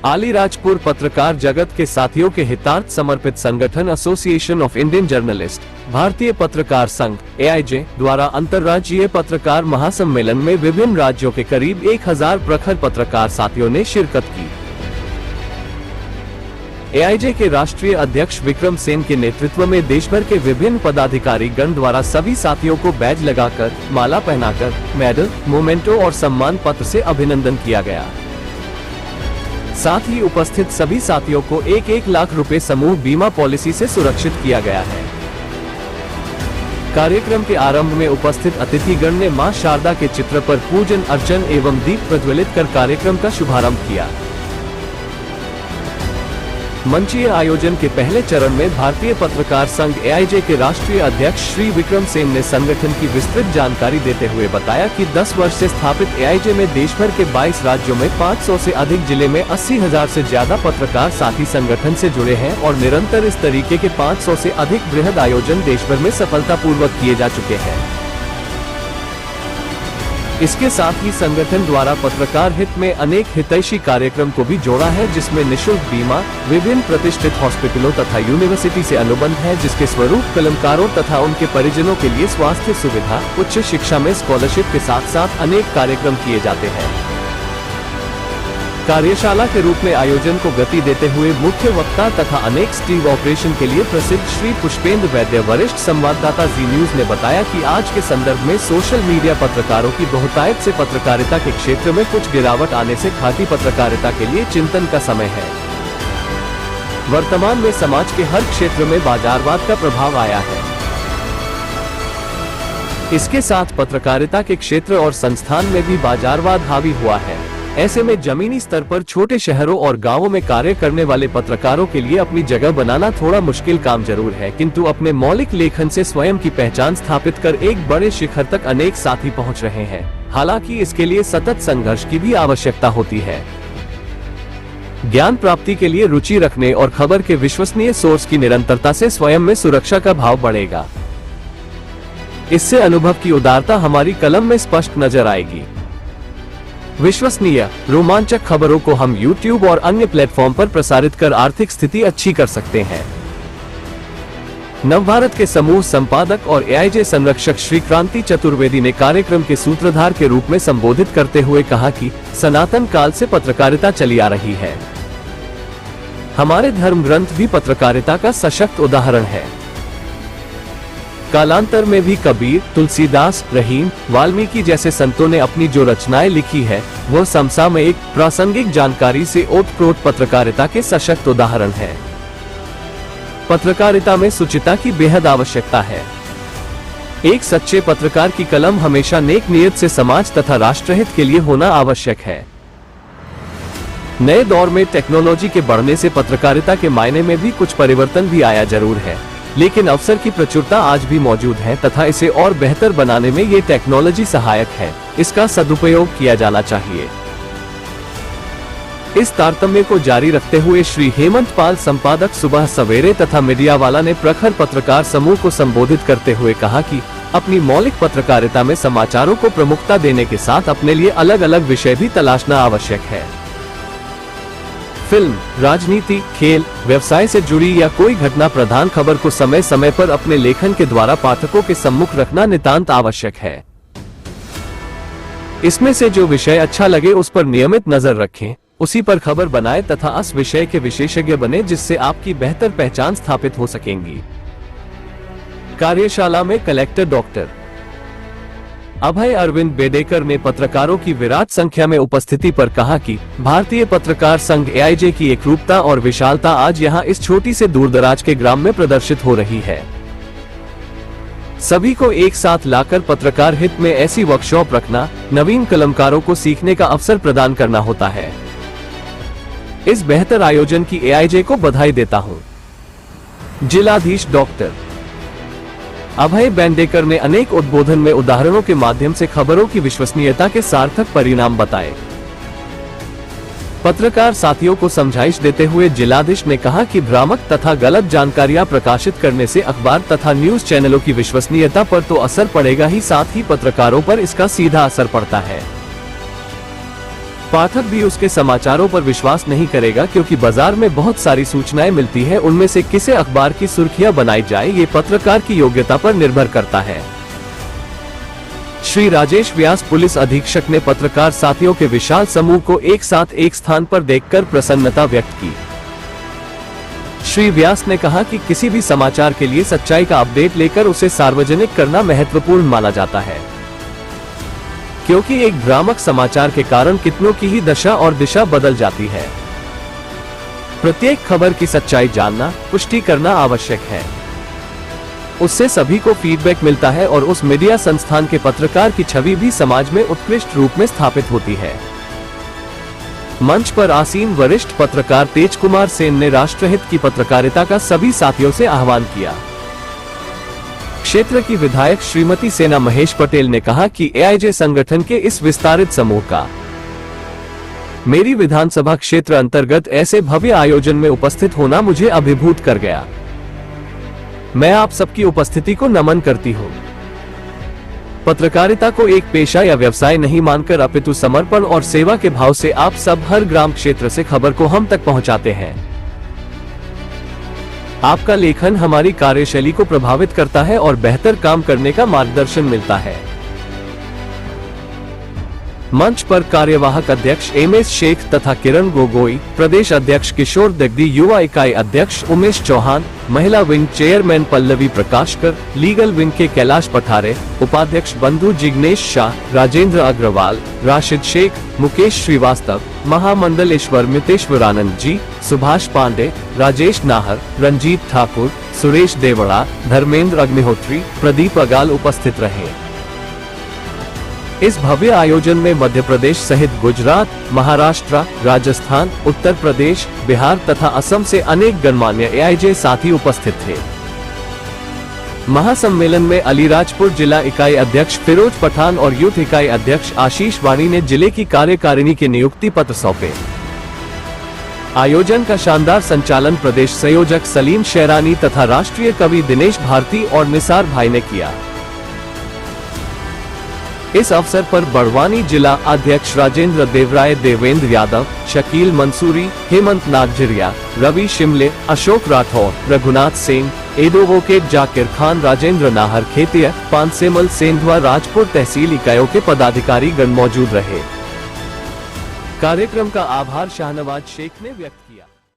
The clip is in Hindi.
अलीराजपुर पत्रकार जगत के साथियों के हितार्थ समर्पित संगठन एसोसिएशन ऑफ इंडियन जर्नलिस्ट भारतीय पत्रकार संघ AIJ द्वारा अंतर्राज्यीय पत्रकार महासम्मेलन में विभिन्न राज्यों के करीब 1000 प्रखर पत्रकार साथियों ने शिरकत की। AIJ के राष्ट्रीय अध्यक्ष विक्रम सेन के नेतृत्व में देश भर के विभिन्न पदाधिकारी गण द्वारा सभी साथियों को बैज लगाकर, माला पहनाकर, मेडल, मोमेंटो और सम्मान पत्र से अभिनंदन किया गया। साथ ही उपस्थित सभी साथियों को 1-1 लाख रुपए समूह बीमा पॉलिसी से सुरक्षित किया गया है। कार्यक्रम के आरंभ में उपस्थित अतिथिगण ने मां शारदा के चित्र पर पूजन अर्चन एवं दीप प्रज्वलित कर कार्यक्रम का शुभारंभ किया। मंचीय आयोजन के पहले चरण में भारतीय पत्रकार संघ AIJ के राष्ट्रीय अध्यक्ष श्री विक्रम सेन ने संगठन की विस्तृत जानकारी देते हुए बताया कि 10 वर्ष से स्थापित AIJ में देश भर के 22 राज्यों में 500 से अधिक जिले में 80,000 से ज्यादा पत्रकार साथी संगठन से जुड़े हैं और निरंतर इस तरीके के 500 से अधिक बृहद आयोजन देश भर में सफलतापूर्वक किए जा चुके हैं। इसके साथ ही संगठन द्वारा पत्रकार हित में अनेक हितैषी कार्यक्रम को भी जोड़ा है, जिसमें निशुल्क बीमा, विभिन्न प्रतिष्ठित हॉस्पिटलों तथा यूनिवर्सिटी से अनुबंध है, जिसके स्वरूप कलमकारों तथा उनके परिजनों के लिए स्वास्थ्य सुविधा, उच्च शिक्षा में स्कॉलरशिप के साथ साथ अनेक कार्यक्रम किए जाते हैं। कार्यशाला के रूप में आयोजन को गति देते हुए मुख्य वक्ता तथा अनेक स्टिंग ऑपरेशन के लिए प्रसिद्ध श्री पुष्पेंद्र वैद्य वरिष्ठ संवाददाता जी न्यूज ने बताया कि आज के संदर्भ में सोशल मीडिया पत्रकारों की बहुतायत से पत्रकारिता के क्षेत्र में कुछ गिरावट आने से खाकी पत्रकारिता के लिए चिंतन का समय है। वर्तमान में समाज के हर क्षेत्र में बाजारवाद का प्रभाव आया है। इसके साथ पत्रकारिता के क्षेत्र और संस्थान में भी बाजारवाद हावी हुआ है। ऐसे में जमीनी स्तर पर छोटे शहरों और गांवों में कार्य करने वाले पत्रकारों के लिए अपनी जगह बनाना थोड़ा मुश्किल काम जरूर है, किंतु अपने मौलिक लेखन से स्वयं की पहचान स्थापित कर एक बड़े शिखर तक अनेक साथी पहुंच रहे हैं। हालांकि इसके लिए सतत संघर्ष की भी आवश्यकता होती है। ज्ञान प्राप्ति के लिए रुचि रखने और खबर के विश्वसनीय सोर्स की निरंतरता से स्वयं में सुरक्षा का भाव बढ़ेगा। इससे अनुभव की उदारता हमारी कलम में स्पष्ट नजर आएगी। विश्वसनीय, रोमांचक खबरों को हम YouTube और अन्य प्लेटफॉर्म पर प्रसारित कर आर्थिक स्थिति अच्छी कर सकते हैं। नवभारत के समूह संपादक और AIJ संरक्षक श्री क्रांति चतुर्वेदी ने कार्यक्रम के सूत्रधार के रूप में संबोधित करते हुए कहा कि सनातन काल से पत्रकारिता चली आ रही है। हमारे धर्म ग्रंथ भी पत्रकारिता का सशक्त उदाहरण है। कालांतर में भी कबीर, तुलसीदास, रहीम, वाल्मीकि जैसे संतों ने अपनी जो रचनाएं लिखी है, वह समसामयिक प्रासंगिक जानकारी से ओतप्रोत पत्रकारिता के सशक्त उदाहरण है। पत्रकारिता में शुचिता की बेहद आवश्यकता है। एक सच्चे पत्रकार की कलम हमेशा नेक नियत से समाज तथा राष्ट्रहित के लिए होना आवश्यक है। नए दौर में टेक्नोलॉजी के बढ़ने से पत्रकारिता के मायने में भी कुछ परिवर्तन भी आया जरूर है, लेकिन अवसर की प्रचुरता आज भी मौजूद है तथा इसे और बेहतर बनाने में ये टेक्नोलॉजी सहायक है। इसका सदुपयोग किया जाना चाहिए। इस तारतम्य को जारी रखते हुए श्री हेमंत पाल संपादक सुबह सवेरे तथा मीडिया वाला ने प्रखर पत्रकार समूह को संबोधित करते हुए कहा कि अपनी मौलिक पत्रकारिता में समाचारों को प्रमुखता देने के साथ अपने लिए अलग अलग विषय भी तलाशना आवश्यक है। फिल्म, राजनीति, खेल, व्यवसाय से जुड़ी या कोई घटना प्रधान खबर को समय समय पर अपने लेखन के द्वारा पाठकों के सम्मुख रखना नितांत आवश्यक है। इसमें से जो विषय अच्छा लगे उस पर नियमित नजर रखें, उसी पर खबर बनाएं तथा उस विषय के विशेषज्ञ बने, जिससे आपकी बेहतर पहचान स्थापित हो सकेंगी। कार्यशाला में कलेक्टर डॉक्टर अभय अरविंद बेडेकर ने पत्रकारों की विराट संख्या में उपस्थिति पर कहा कि भारतीय पत्रकार संघ AIJ की एकरूपता और विशालता आज यहां इस छोटी से दूरदराज के ग्राम में प्रदर्शित हो रही है। सभी को एक साथ लाकर पत्रकार हित में ऐसी वर्कशॉप रखना, नवीन कलमकारों को सीखने का अवसर प्रदान करना होता है। इस बेहतर आयोजन की AIJ को बधाई देता हूँ। जिलाधीश डॉक्टर अभय बेंडेकर ने अनेक उद्बोधन में उदाहरणों के माध्यम से खबरों की विश्वसनीयता के सार्थक परिणाम बताए। पत्रकार साथियों को समझाइश देते हुए जिलाधीश ने कहा कि भ्रामक तथा गलत जानकारियां प्रकाशित करने से अखबार तथा न्यूज चैनलों की विश्वसनीयता पर तो असर पड़ेगा ही, साथ ही पत्रकारों पर इसका सीधा असर पड़ता है। पाठक भी उसके समाचारों पर विश्वास नहीं करेगा, क्योंकि बाजार में बहुत सारी सूचनाएं मिलती है, उनमें से किसे अखबार की सुर्खियां बनाई जाए ये पत्रकार की योग्यता पर निर्भर करता है। श्री राजेश व्यास पुलिस अधीक्षक ने पत्रकार साथियों के विशाल समूह को एक साथ एक स्थान पर देखकर प्रसन्नता व्यक्त की। श्री व्यास ने कहा कि किसी भी समाचार के लिए सच्चाई का अपडेट लेकर उसे सार्वजनिक करना महत्वपूर्ण माना जाता है, क्योंकि एक भ्रामक समाचार के कारण कितनों की ही दशा और दिशा बदल जाती है। प्रत्येक खबर की सच्चाई जानना, पुष्टि करना आवश्यक है। उससे सभी को फीडबैक मिलता है और उस मीडिया संस्थान के पत्रकार की छवि भी समाज में उत्कृष्ट रूप में स्थापित होती है। मंच पर आसीन वरिष्ठ पत्रकार तेज कुमार सेन ने राष्ट्रहित की पत्रकारिता का सभी साथियों से आह्वान किया। क्षेत्र की विधायक श्रीमती सेना महेश पटेल ने कहा कि एआईजे संगठन के इस विस्तारित समूह का मेरी विधानसभा क्षेत्र अंतर्गत ऐसे भव्य आयोजन में उपस्थित होना मुझे अभिभूत कर गया। मैं आप सबकी उपस्थिति को नमन करती हूँ। पत्रकारिता को एक पेशा या व्यवसाय नहीं मानकर अपितु समर्पण और सेवा के भाव से आप सब हर ग्राम क्षेत्र से खबर को हम तक पहुँचाते हैं। आपका लेखन हमारी कार्यशैली को प्रभावित करता है और बेहतर काम करने का मार्गदर्शन मिलता है। मंच पर कार्यवाहक अध्यक्ष एमएस शेख तथा किरण गोगोई, प्रदेश अध्यक्ष किशोर दगदी, युवा इकाई अध्यक्ष उमेश चौहान, महिला wing chairman Pallavi Prakashkar, legal wing के कैलाश पठारे, उपाध्यक्ष बंधु जिग्नेश शाह, राजेंद्र अग्रवाल, राशिद शेख, मुकेश श्रीवास्तव, महामंडलेश्वर मितेश्वरानंद जी, सुभाष पांडे, राजेश नाहर, रंजीत ठाकुर, सुरेश देवड़ा, धर्मेंद्र अग्निहोत्री, प्रदीप अगाल उपस्थित रहे। इस भव्य आयोजन में मध्य प्रदेश सहित गुजरात, महाराष्ट्र, राजस्थान, उत्तर प्रदेश, बिहार तथा असम से अनेक गणमान्य एआईजे साथी उपस्थित थे। महासम्मेलन में अलीराजपुर जिला इकाई अध्यक्ष फिरोज पठान और यूथ इकाई अध्यक्ष आशीष वाणी ने जिले की कार्यकारिणी के नियुक्ति पत्र सौंपे। आयोजन का शानदार संचालन प्रदेश संयोजक सलीम शेरानी तथा राष्ट्रीय कवि दिनेश भारती और निसार भाई ने किया। इस अवसर पर बड़वानी जिला अध्यक्ष राजेंद्र देवराय, देवेंद्र यादव, शकील मंसूरी, हेमंत नागझरिया, रवि शिमले, अशोक राठौर, रघुनाथ सिंह, एडवोकेट जाकिर खान, राजेंद्र नाहर, खेतिया, पानसेमल, सेंधवा, राजपुर तहसील इकाइयों के पदाधिकारी गण मौजूद रहे। कार्यक्रम का आभार शाहनवाज शेख ने व्यक्त किया।